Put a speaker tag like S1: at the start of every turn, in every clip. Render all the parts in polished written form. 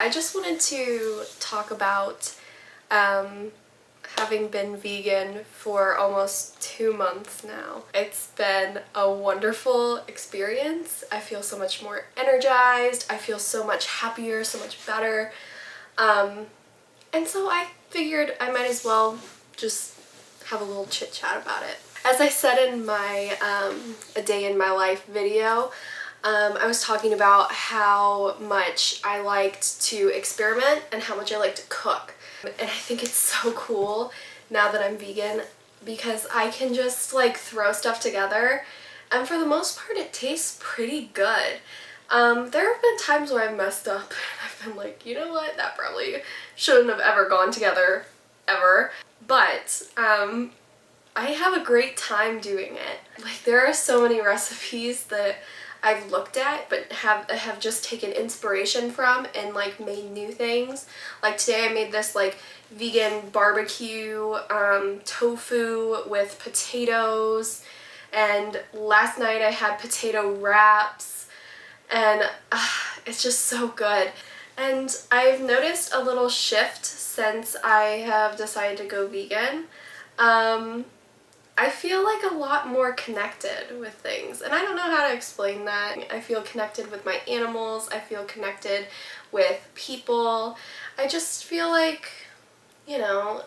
S1: I just wanted to talk about having been vegan for almost 2 months now. It's been a wonderful experience. I feel so much more energized, I feel so much happier, so much better. And so I figured I might as well just have a little chit chat about it. As I said in my A Day in My Life video, I was talking about how much I liked to experiment and how much I like to cook. And I think it's so cool now that I'm vegan because I can just like throw stuff together, and for the most part it tastes pretty good. There have been times where I've messed up and I've been like, you know what, that probably shouldn't have ever gone together, ever. But I have a great time doing it. Like, there are so many recipes that I've looked at but have just taken inspiration from and like made new things. Like today I made this like vegan barbecue tofu with potatoes, and last night I had potato wraps, and it's just so good. And I've noticed a little shift since I have decided to go vegan. I feel like a lot more connected with things, and I don't know how to explain that. I feel connected with my animals, I feel connected with people. I just feel like, you know,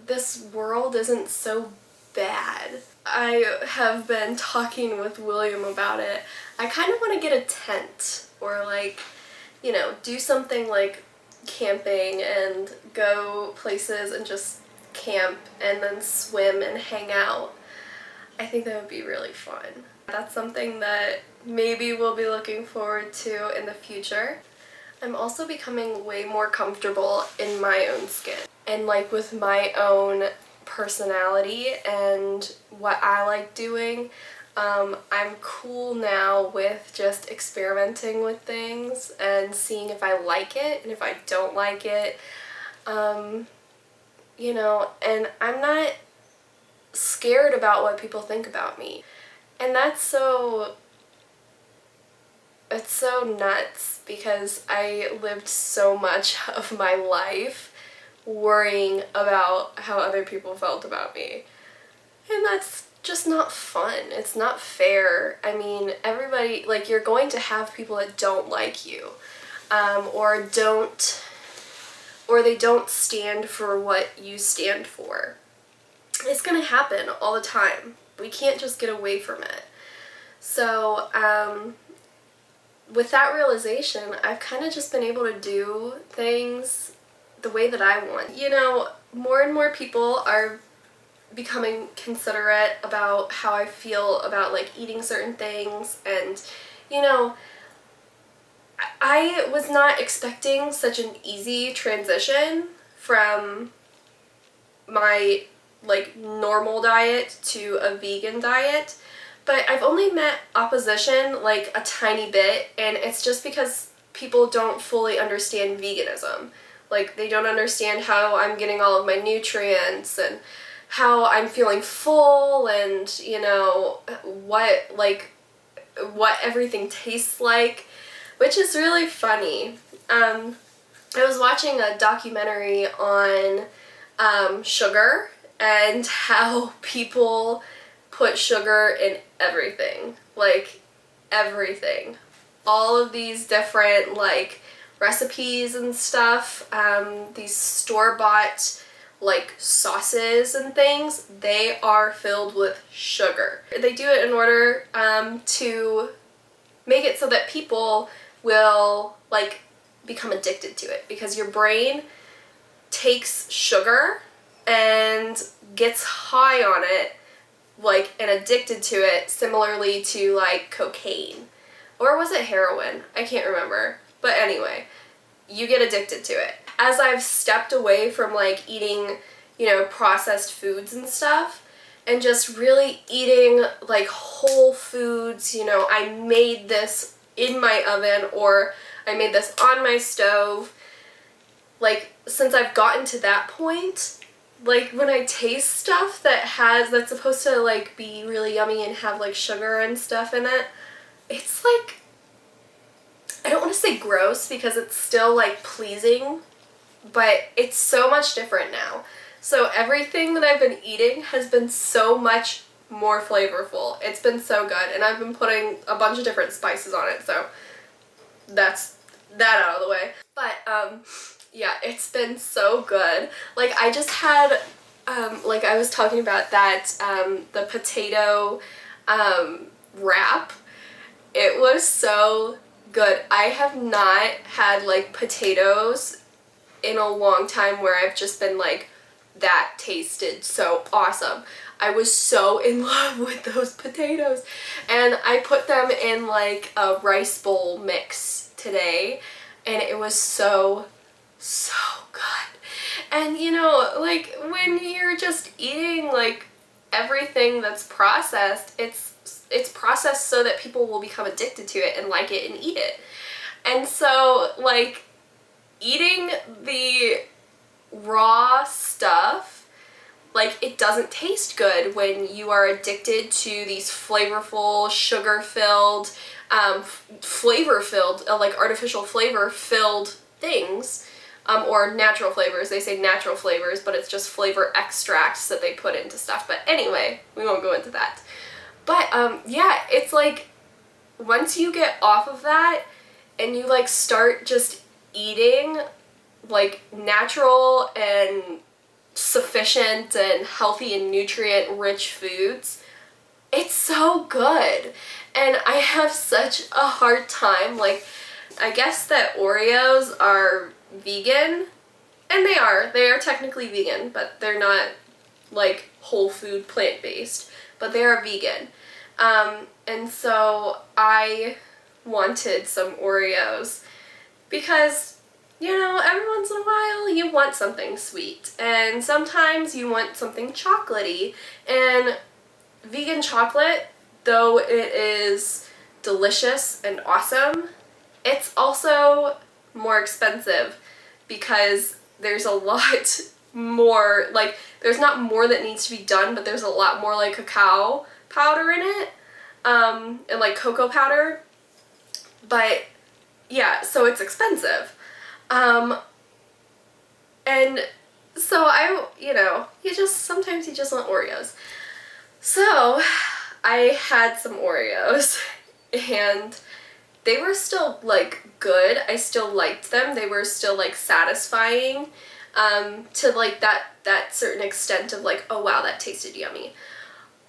S1: this world isn't so bad. I have been talking with William about it. I kind of want to get a tent, or like, you know, do something like camping and go places and just camp and then swim and hang out. I think that would be really fun. That's something that maybe we'll be looking forward to in the future. I'm also becoming way more comfortable in my own skin and like with my own personality and what I like doing. I'm cool now with just experimenting with things and seeing if I like it and if I don't like it. You know, and I'm not scared about what people think about me. And that's so, it's so nuts because I lived so much of my life worrying about how other people felt about me. And that's just not fun. It's not fair. I mean, everybody, like, you're going to have people that don't like you, or they don't stand for what you stand for. It's gonna happen all the time. We can't just get away from it. So, with that realization, I've kind of just been able to do things the way that I want. You know, more and more people are becoming considerate about how I feel about like eating certain things, and you know, I was not expecting such an easy transition from my like normal diet to a vegan diet, but I've only met opposition like a tiny bit, and it's just because people don't fully understand veganism. Like, they don't understand how I'm getting all of my nutrients and how I'm feeling full, and you know, what everything tastes like, which is really funny. I was watching a documentary on sugar and how people put sugar in everything, like everything. All of these different like recipes and stuff, these store-bought like sauces and things, they are filled with sugar. They do it in order to make it so that people will like become addicted to it, because your brain takes sugar and gets high on it, like, and addicted to it similarly to like cocaine, or was it heroin? I can't remember, but anyway, you get addicted to it. As I've stepped away from like eating, you know, processed foods and stuff, and just really eating like whole foods, you know, I made this in my oven, or I made this on my stove. Like, since I've gotten to that point, like when I taste stuff that's supposed to like be really yummy and have like sugar and stuff in it, it's like, I don't want to say say gross because it's still like pleasing, but it's so much different now. So everything that I've been eating has been so much more flavorful. It's been so good, and I've been putting a bunch of different spices on it, so that's that out of the way. But yeah, it's been so good. Like I just had like I was talking about that the potato wrap. It was so good. I have not had like potatoes in a long time where I've just been like, that tasted so awesome. I was so in love with those potatoes, and I put them in like a rice bowl mix today, and it was so good. And you know, like when you're just eating like everything that's processed, it's processed so that people will become addicted to it and like it and eat it. And so like eating the raw stuff, like it doesn't taste good when you are addicted to these flavorful, sugar-filled, flavor-filled, like artificial flavor-filled things, or natural flavors. They say natural flavors, but it's just flavor extracts that they put into stuff. But anyway, we won't go into that. But yeah, it's like once you get off of that and you like start just eating like natural and sufficient and healthy and nutrient rich foods, it's so good. And I have such a hard time, like I guess that Oreos are vegan, and they are technically vegan, but they're not like whole food plant-based, but they are vegan. And so I wanted some Oreos because, you know, every once in a while you want something sweet, and sometimes you want something chocolatey, and vegan chocolate, though it is delicious and awesome, it's also more expensive because there's a lot more, like, there's not more that needs to be done, but there's a lot more like cacao powder in it, and like cocoa powder, but yeah, so it's expensive. And so sometimes you just want Oreos. So I had some Oreos and they were still like good. I still liked them. They were still like satisfying, to like that certain extent of like, oh wow, that tasted yummy.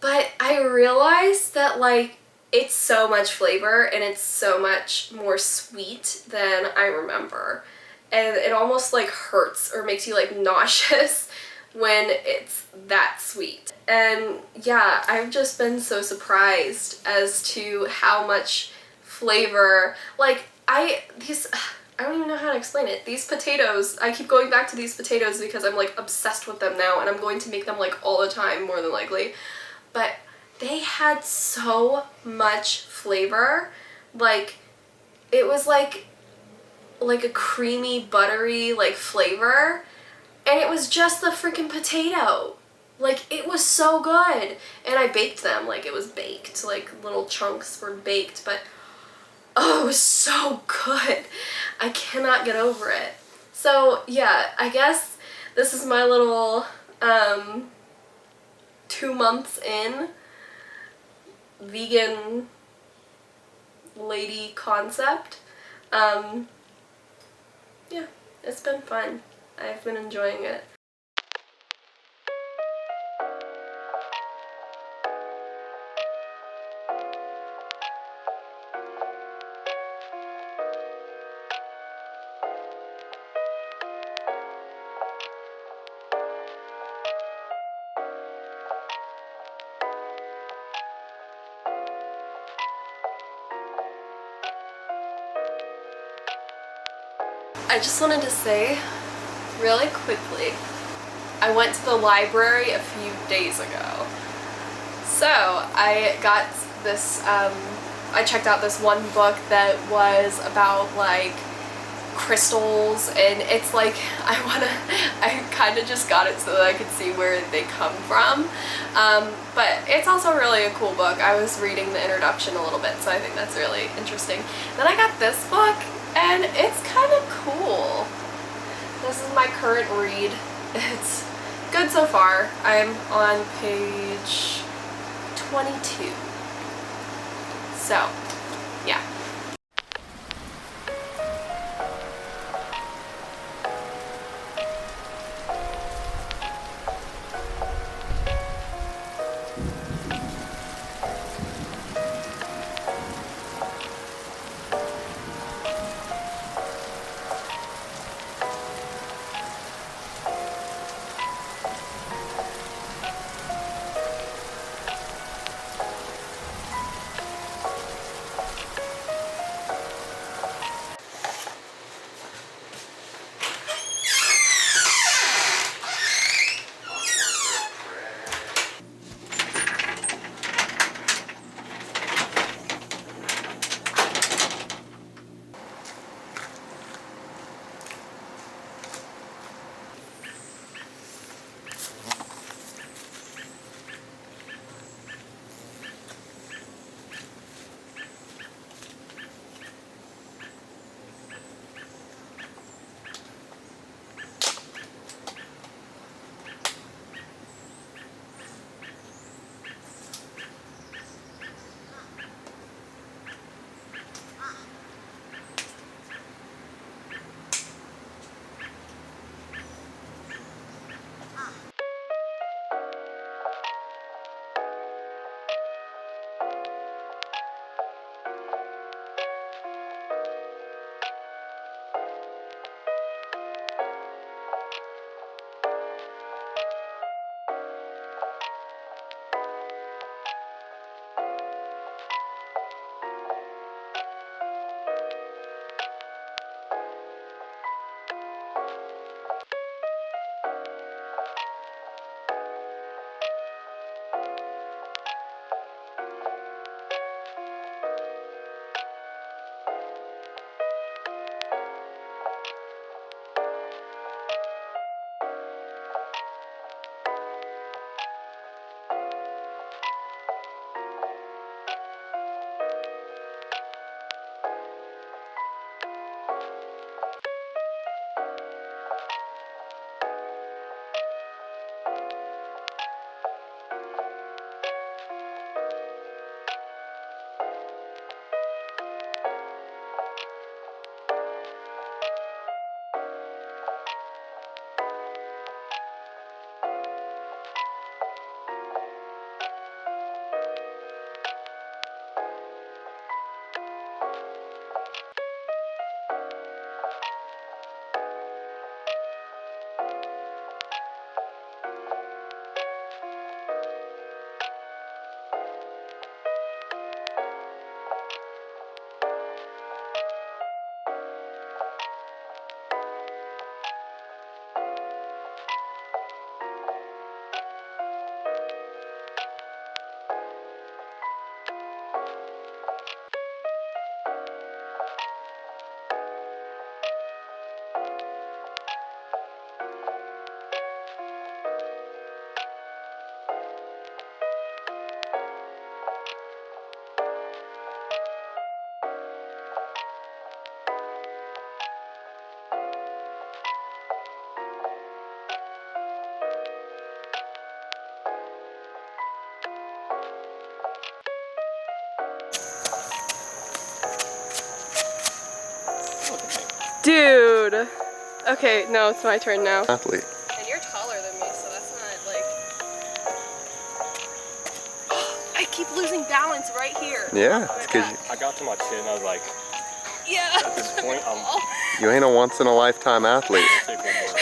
S1: But I realized that like it's so much flavor and it's so much more sweet than I remember. And it almost like hurts or makes you like nauseous when it's that sweet. And yeah, I've just been so surprised as to how much flavor, like I don't even know how to explain it. These potatoes, I keep going back to these potatoes because I'm like obsessed with them now, and I'm going to make them like all the time more than likely. But they had so much flavor. Like it was like a creamy, buttery like flavor, and it was just the freaking potato. Like it was so good. And I baked them, like it was baked, like little chunks were baked, but oh, it was so good. I cannot get over it. So yeah, I guess this is my little 2 months in vegan lady concept. Yeah, it's been fun. I've been enjoying it. I just wanted to say really quickly, I went to the library a few days ago. So I got this, I checked out this one book that was about like crystals, and it's like, I kind of just got it so that I could see where they come from. But it's also really a cool book. I was reading the introduction a little bit, so I think that's really interesting. Then I got this book, and it's kind of cool. This is my current read. It's good so far. I'm on page 22. So, yeah. Dude. Okay, no, it's my turn now.
S2: Athlete.
S1: And you're taller than me, so that's not like... I keep losing balance right here.
S2: Yeah, it's because
S3: I got to my chin, I was like,
S1: yeah.
S3: at this point,
S2: you ain't a once-in-a-lifetime athlete.
S3: take one more.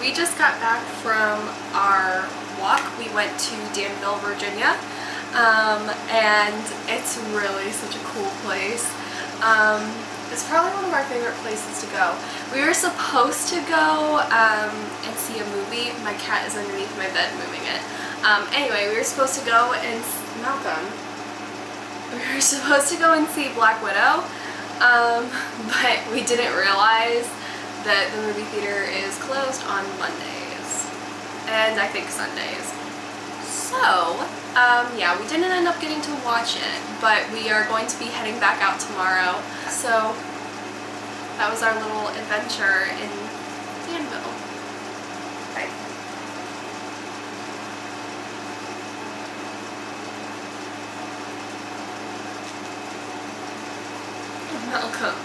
S1: we just got back from our walk. We went to Danville, Virginia, and it's really such a cool place. It's probably one of our favorite places to go. We were supposed to go and see a movie. My cat is underneath my bed moving it. Anyway, we were supposed to go and Malcolm. We were supposed to go and see Black Widow, but we didn't realize that the movie theater is closed on Mondays and I think Sundays. So, yeah, we didn't end up getting to watch it, but we are going to be heading back out tomorrow. So, that was our little adventure in Danville. Bye. Malcolm.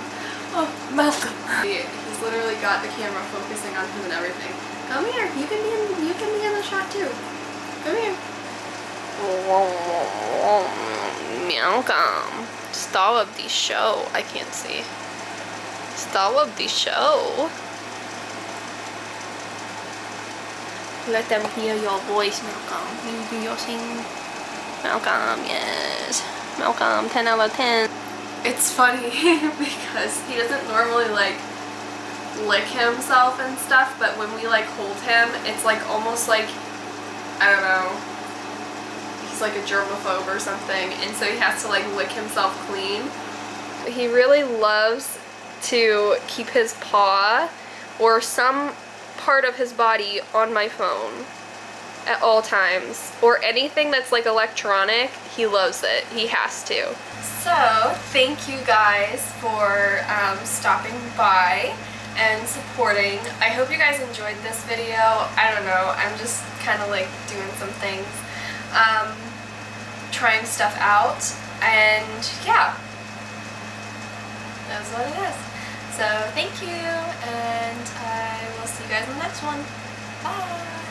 S1: Oh, Malcolm. He's literally got the camera focusing on him and everything. Come here. You can be in the shot too. Come here. Malcolm. Star of the show. I can't see. Star of the show. Let them hear your voice, Malcolm. You do your sing. Malcolm, yes. Malcolm, 10 out of 10. It's funny because he doesn't normally like lick himself and stuff, but when we like hold him, it's like almost like, I don't know, he's like a germaphobe or something, and so he has to like lick himself clean. He really loves to keep his paw or some part of his body on my phone at all times, or anything that's like electronic. He loves it. He has to. So thank you guys for stopping by and supporting. I hope you guys enjoyed this video. I don't know, I'm just kind of like doing some things, trying stuff out, and yeah, that's what it is. So thank you, and I will see you guys in the next one. Bye!